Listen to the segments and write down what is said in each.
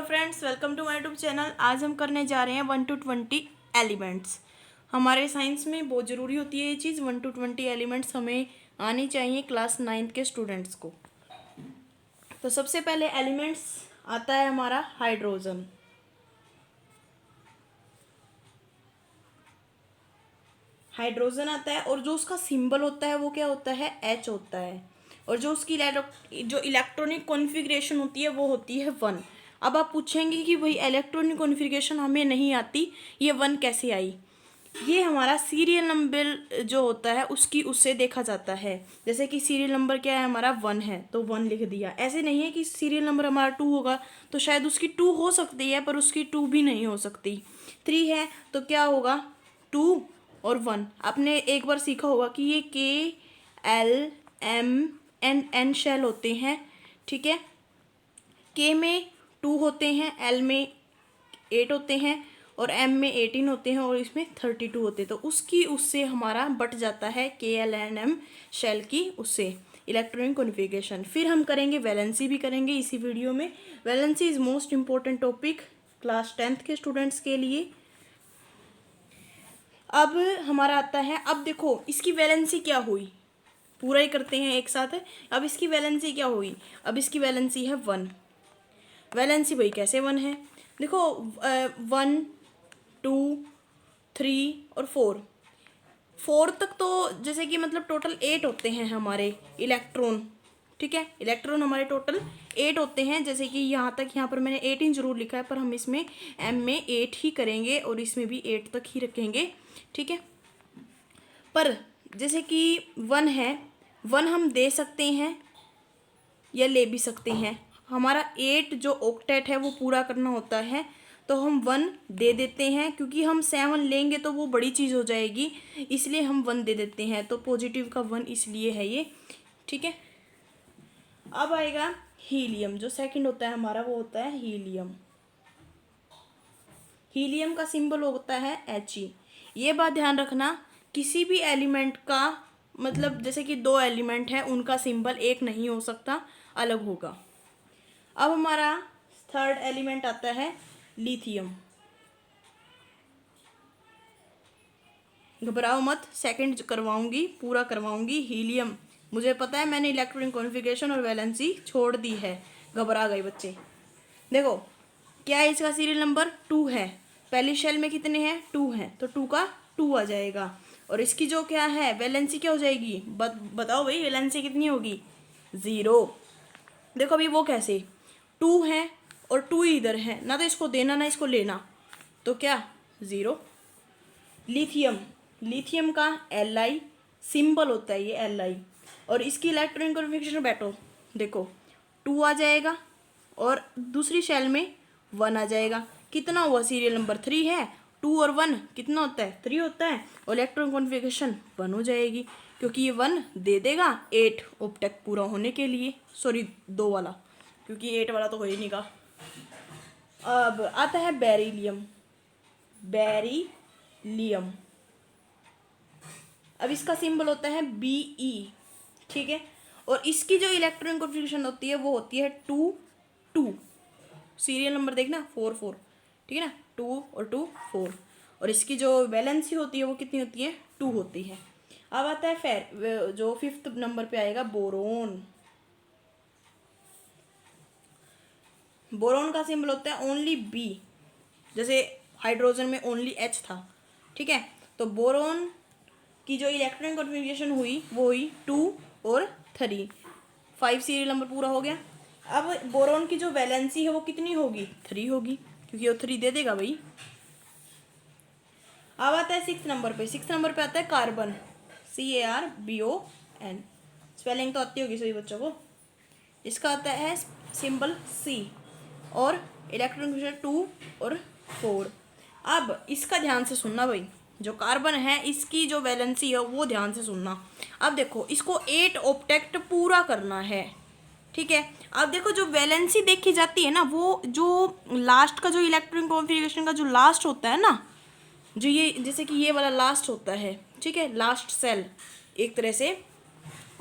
Hello friends, welcome to my YouTube channel. आज हम करने जा रहे हैं 1 to 20 एलिमेंट्स। हमारे साइंस में बहुत ज़रूरी होती है ये चीज़। 1 to 20 एलिमेंट्स हमें आनी चाहिए क्लास 9th के स्टूडेंट्स को। तो सबसे पहले एलिमेंट्स आता है हमारा हाइड्रोजन। हाइड्रोजन आता है और जो उसका सिंबल होता है वो क्या होता है, H होता है। और जो उसकी जो इलेक्ट्रॉनिक कॉन्फ़िगरेशन होती है वो होती है 1। अब आप पूछेंगे कि भाई इलेक्ट्रॉनिक कॉन्फ़िगरेशन हमें नहीं आती, ये 1 कैसे आई? ये हमारा सीरियल नंबर जो होता है उससे देखा जाता है। जैसे कि सीरियल नंबर क्या है हमारा 1 है तो 1 लिख दिया। ऐसे नहीं है कि सीरियल नंबर हमारा 2 होगा तो शायद उसकी 2 हो सकती है पर उसकी 2 भी नहीं हो सकती। 3 है तो क्या होगा, 2 और 1। आपने एक बार सीखा होगा कि ये KLMNN शेल होते हैं, ठीक है। K में 2 होते हैं, L में 8 होते हैं और M में 18 होते हैं और इसमें 32 होते हैं। तो उससे हमारा बट जाता है KLNM शेल की उससे इलेक्ट्रॉनिक कॉन्फ़िगरेशन। फिर हम करेंगे वैलेंसी भी करेंगे इसी वीडियो में। Valency is most important topic class 10th के स्टूडेंट्स के लिए। अब हमारा आता है, अब देखो इसकी वैलेंसी क्या हुई, पूरा ही करते हैं एक साथ। अब इसकी वैलेंसी क्या हुई, अब इसकी वैलेंसी है 1। वैलेंसी भाई कैसे 1 है, देखो 1 2 3 और 4 तक तो जैसे कि मतलब टोटल 8 होते हैं हमारे इलेक्ट्रॉन, ठीक है। इलेक्ट्रॉन हमारे टोटल 8 होते हैं। जैसे कि यहाँ तक, यहाँ पर मैंने 18 जरूर लिखा है पर हम इसमें M में 8 ही करेंगे और इसमें भी 8 तक ही रखेंगे, ठीक है। पर जैसे कि 1 है, 1 हम दे सकते हैं या ले भी सकते हैं। हमारा 8 जो ऑक्टेट है वो पूरा करना होता है तो हम 1 दे देते हैं, क्योंकि हम 7 लेंगे तो वो बड़ी चीज़ हो जाएगी, इसलिए हम 1 दे देते हैं। तो पॉजिटिव का 1 इसलिए है ये, ठीक है। अब आएगा हीलियम। जो सेकंड होता है हमारा वो होता है हीलियम। हीलियम का सिंबल होता है He। ये बात ध्यान रखना, किसी भी एलिमेंट का मतलब जैसे कि 2 एलिमेंट है उनका सिंबल एक नहीं हो सकता, अलग होगा। अब हमारा थर्ड एलिमेंट आता है लिथियम। घबराओ मत, सेकंड करवाऊंगी, पूरा करवाऊंगी। हीलियम, मुझे पता है मैंने इलेक्ट्रॉनिक कॉन्फ़िगरेशन और वैलेंसी छोड़ दी है, घबरा गए बच्चे। देखो क्या है, इसका सीरियल नंबर 2 है। पहली शेल में कितने हैं, 2 हैं, तो 2 का 2 आ जाएगा। और इसकी जो क्या है वैलेंसी क्या हो जाएगी, बताओ भाई वैलेंसी कितनी होगी, 0। देखो अभी वो कैसे, 2 है और 2 इधर है, ना तो इसको देना ना इसको लेना, तो क्या 0। लिथियम, लिथियम का Li सिंबल होता है ये Li। और इसकी इलेक्ट्रॉनिक कॉन्फ़िगरेशन बैठो, देखो 2 आ जाएगा और दूसरी शेल में 1 आ जाएगा। कितना हुआ, सीरियल नंबर 3 है, 2 और 1 कितना होता है, 3 होता है। और इलेक्ट्रॉनिक कॉन्फ़िगरेशन 1 हो जाएगी, क्योंकि ये 1 दे देगा 8 ऑप्टेक्ट पूरा होने के लिए, सॉरी 2 वाला, क्योंकि 8 वाला तो हो ही नहीं का। अब आता है बेरिलियम। बेरिलियम, अब इसका सिंबल होता है Be, ठीक है। और इसकी जो इलेक्ट्रॉनिक कॉन्फ़िगरेशन होती है वो होती है 2 2। सीरियल नंबर देखना 4 4, ठीक है ना, 2 और 2 4। और इसकी जो वैलेंसी होती है वो कितनी होती है, 2 होती है। अब आता है फिर जो 5th नंबर पे आएगा बोरोन। बोरोन का सिंबल होता है ओनली B, जैसे हाइड्रोजन में ओनली H था, ठीक है। तो बोरोन की जो इलेक्ट्रॉनिक कॉन्फ़िगरेशन हुई वो हुई 2 और 3। 5 सीरियल नंबर पूरा हो गया। अब बोरोन की जो वैलेंसी है वो कितनी होगी, 3 होगी, क्योंकि वो 3 दे देगा भाई। अब आता है 6th नंबर पे। 6th नंबर पे आता है कार्बन, CARBON। स्पेलिंग तो आती होगी सभी बच्चों को। इसका आता है सिंबल C और इलेक्ट्रॉनिक 2 और 4। अब इसका ध्यान से सुनना भाई, जो कार्बन है इसकी जो वैलेंसी है वो ध्यान से सुनना। अब देखो इसको 8 ऑप्टेक्ट पूरा करना है, ठीक है। अब देखो जो वैलेंसी देखी जाती है ना, वो जो लास्ट का जो इलेक्ट्रॉनिक कॉन्फ़िगरेशन का जो लास्ट होता है ना, जो ये जैसे कि ये वाला लास्ट होता है, ठीक है, लास्ट सेल एक तरह से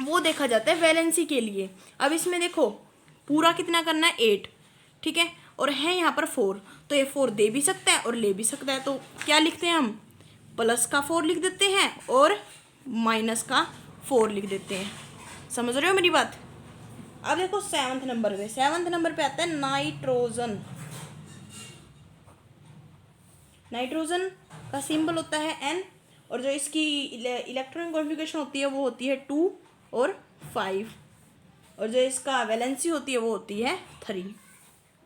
वो देखा जाता है वैलेंसी के लिए। अब इसमें देखो पूरा कितना करना है, 8, ठीक है। और है यहाँ पर 4, तो ये 4 दे भी सकता है और ले भी सकता है। तो क्या लिखते हैं हम, प्लस का 4 लिख देते हैं और माइनस का 4 लिख देते हैं। समझ रहे हो मेरी बात। अब देखो 7वें नंबर पे, 7वें नंबर पे आता है नाइट्रोजन। नाइट्रोजन का सिंबल होता है N, और जो इसकी इलेक्ट्रॉनिक कॉन्फ़िगरेशन होती है वो होती है 2 और 5, और जो इसका वैलेंसी होती है वो होती है 3।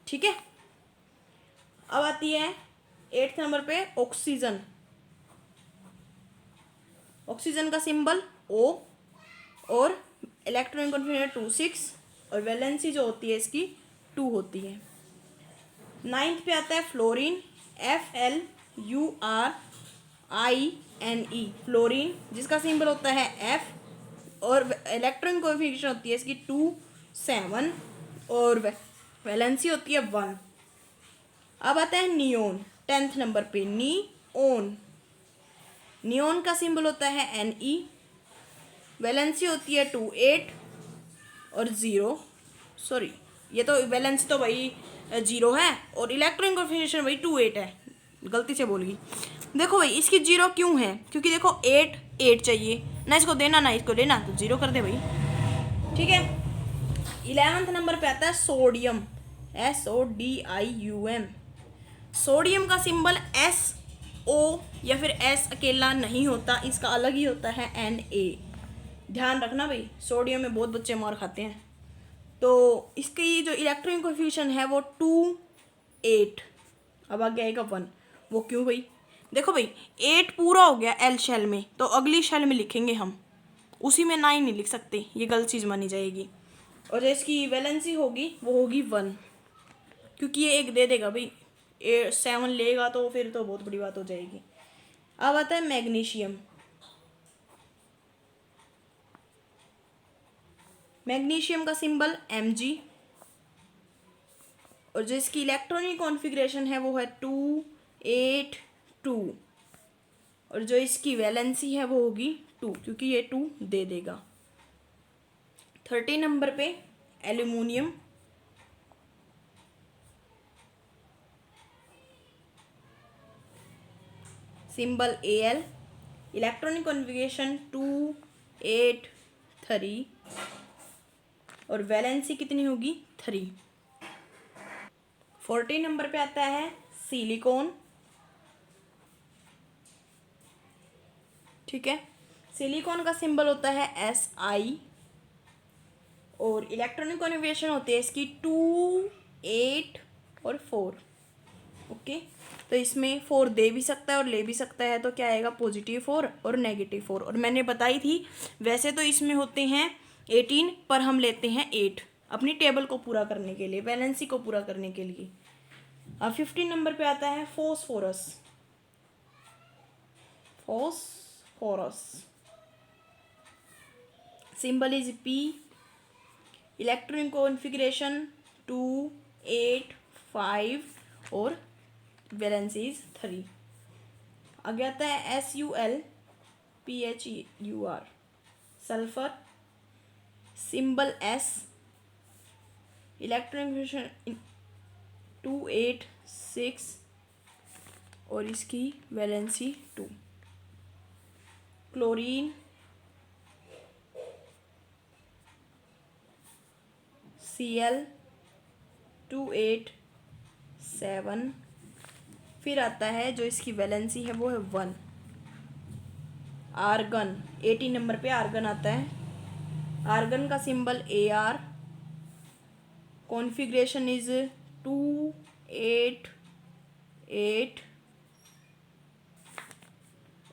ठीक है। अब आती है 8th नंबर पे ऑक्सीजन। ऑक्सीजन का सिंबल O, और इलेक्ट्रॉनिक कॉन्फ़िगरेशन 2 6, और वैलेंसी जो होती है इसकी 2 होती है। 9th पे आता है फ्लोरीन, FLURINE, फ्लोरीन, जिसका सिंबल होता है F, और इलेक्ट्रॉनिक कॉन्फ़िगरेशन होती है इसकी 2 7, और वैलेंसी होती है 1। अब आता है नियोन 10th नंबर पे, नियोन। नियोन का सिंबल होता है Ne, वैलेंसी होती है 2 8 और 0, सॉरी ये तो वैलेंसी तो भाई 0 है, और इलेक्ट्रॉनिक कॉन्फ़िगरेशन भाई 2 8 है, गलती से बोल गई। देखो भाई इसकी 0 क्यों है, क्योंकि देखो 8 8 चाहिए ना, इसको देना ना इसको लेना, तो 0 कर दे भाई। ठीक है। 11th नंबर पे आता है सोडियम, SODIUM। सोडियम का सिंबल SO या फिर S अकेला नहीं होता, इसका अलग ही होता है Na। ध्यान रखना भाई, सोडियम में बहुत बच्चे मार खाते हैं। तो इसकी जो इलेक्ट्रॉनिक कॉन्फ़िगरेशन है वो 2 8, अब आगे आएगा 1। वो क्यों भाई, देखो भाई 8 पूरा हो गया L शेल में, तो अगली शेल में लिखेंगे हम, उसी में 9 नहीं लिख सकते, ये गलत चीज़ मानी जाएगी। और जो इसकी वैलेंसी होगी वो होगी 1, क्योंकि ये एक दे देगा भाई, 7 लेगा तो फिर तो बहुत बड़ी बात हो जाएगी। अब आता है मैग्नीशियम। मैग्नीशियम का सिंबल Mg, और जो इसकी इलेक्ट्रॉनिक कॉन्फ़िगरेशन है वो है 2 8 2, और जो इसकी वैलेंसी है वो होगी 2, क्योंकि ये 2 दे देगा। 30 नंबर पे aluminium. Symbol Al, electronic configuration 2 8 3, और वैलेंसी कितनी होगी 3। 40 नंबर पे आता है सिलिकॉन। ठीक है। सिलिकॉन का सिंबल होता है Si, और इलेक्ट्रॉनिक कॉन्फ़िगरेशन होती है इसकी 2 8 और 4। ओके, तो इसमें 4 दे भी सकता है और ले भी सकता है, तो क्या आएगा +4 और -4। और मैंने बताई थी वैसे तो इसमें होते हैं 18, पर हम लेते हैं 8 अपनी टेबल को पूरा करने के लिए, वैलेंसी को पूरा करने के लिए। अब 15 नंबर पे आता है phosphorus. Phosphorus symbol is P, electronic configuration 2 8 5, और वैलेंसी इज 3। आगे आता है SULPHUR, sulphur. Symbol S, electronic configuration 2 8 6, और इसकी वैलेंसी 2। क्लोरीन, Cl 2 8 7, फिर आता है जो इसकी वैलेंसी है वो है 1। आर्गन, 18 नंबर पे आर्गन आता है। आर्गन का सिंबल Ar, कॉन्फ़िगरेशन इज 2 8 8,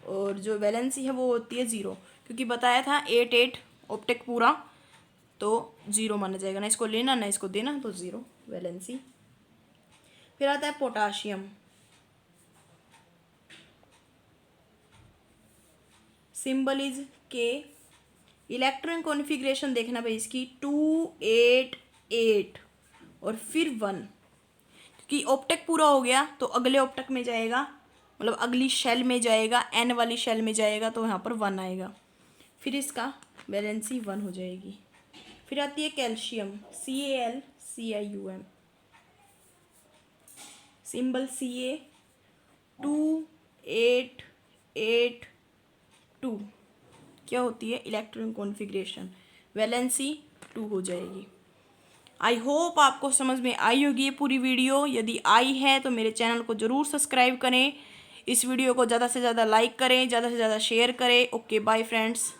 और जो वैलेंसी है वो होती है 0, क्योंकि बताया था 8 8 ऑप्टेक पूरा, तो 0 माना जाएगा, ना इसको लेना ना इसको देना, तो 0 वैलेंसी। फिर आता है potassium. Symbol is K, electronic configuration देखना भाई इसकी 2 8 8 और फिर 1, क्योंकि ऑप्टेक पूरा हो गया तो अगले ऑप्टेक में जाएगा, मतलब अगली शेल में जाएगा, N वाली शेल में जाएगा, तो यहाँ पर 1 आएगा, फिर इसका वैलेंसी 1 हो जाएगी। फिर आती है कैल्शियम, CALCIUM। सिंबल Ca2882 क्या होती है, इलेक्ट्रॉन कॉन्फ़िगरेशन, वैलेंसी 2 हो जाएगी। आई होप आपको समझ में आई होगी ये पूरी वीडियो। यदि आई है तो मेरे चैनल को ज़रूर सब्सक्राइब करें, इस वीडियो को ज़्यादा से ज़्यादा लाइक करें, ज़्यादा से ज़्यादा शेयर करें। Okay bye friends.